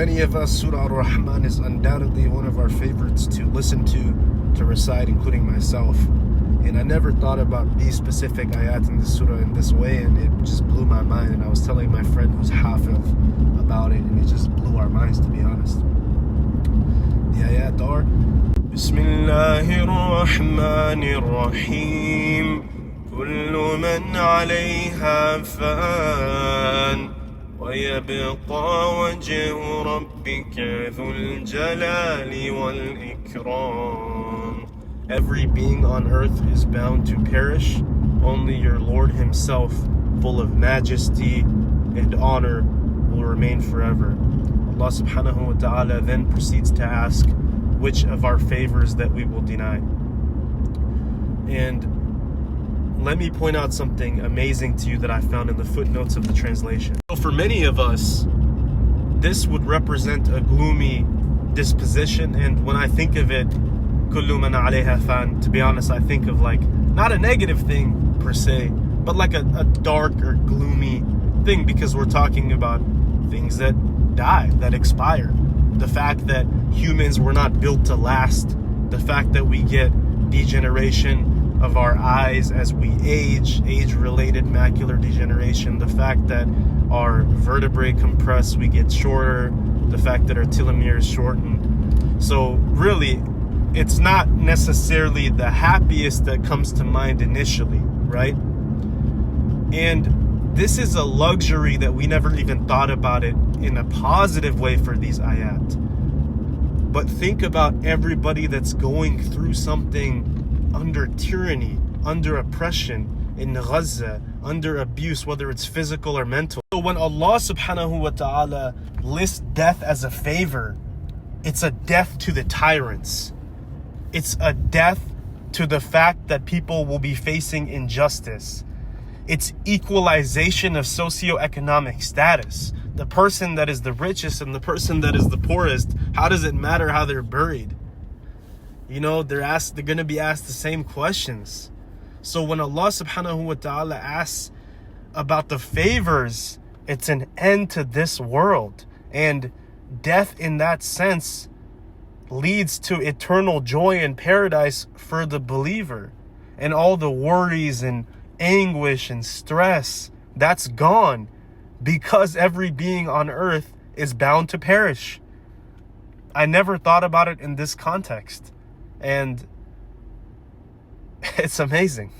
many of us, Surah Ar-Rahman is undoubtedly one of our favorites to listen to recite, including myself. And I never thought about these specific ayat in this surah in this way, and it just blew my mind. And I was telling my friend who's hafiz about it, and it just blew our minds, to be honest. The ayat are Bismillahir Rahmanir Rahim. Kullu man alayha faan. وَيَبْقَى وَجْهُ رَبِّكَ ذُو الْجَلَالِ وَالْإِكْرَامِ. Every being on earth is bound to perish. Only your Lord Himself, full of majesty and honor, will remain forever. Allah subhanahu wa ta'ala then proceeds to ask which of our favors that we will deny. And let me point out something amazing to you that I found in the footnotes of the translation. So for many of us, this would represent a gloomy disposition, and when I think of it, kullu man alayha faan, to be honest, I think of like, not a negative thing per se, but like a dark or gloomy thing, because we're talking about things that die, that expire. The fact that humans were not built to last, the fact that we get degeneration of our eyes as we age-related macular degeneration, the fact that our vertebrae compress, we get shorter, the fact that our telomeres shorten. So really, it's not necessarily the happiest that comes to mind initially, right? And this is a luxury that we never even thought about it in a positive way for these ayat. But think about everybody that's going through something under tyranny, under oppression in Gaza, under abuse, whether it's physical or mental. So when Allah subhanahu wa ta'ala lists death as a favor, it's a death to the tyrants. It's a death to the fact that people will be facing injustice. It's equalization of socioeconomic status. The person that is the richest and the person that is the poorest, how does it matter how they're buried? You know, they're going to be asked the same questions. So when Allah subhanahu wa ta'ala asks about the favors, it's an end to this world. And death in that sense leads to eternal joy and paradise for the believer. And all the worries and anguish and stress, that's gone, because every being on earth is bound to perish. I never thought about it in this context. And it's amazing.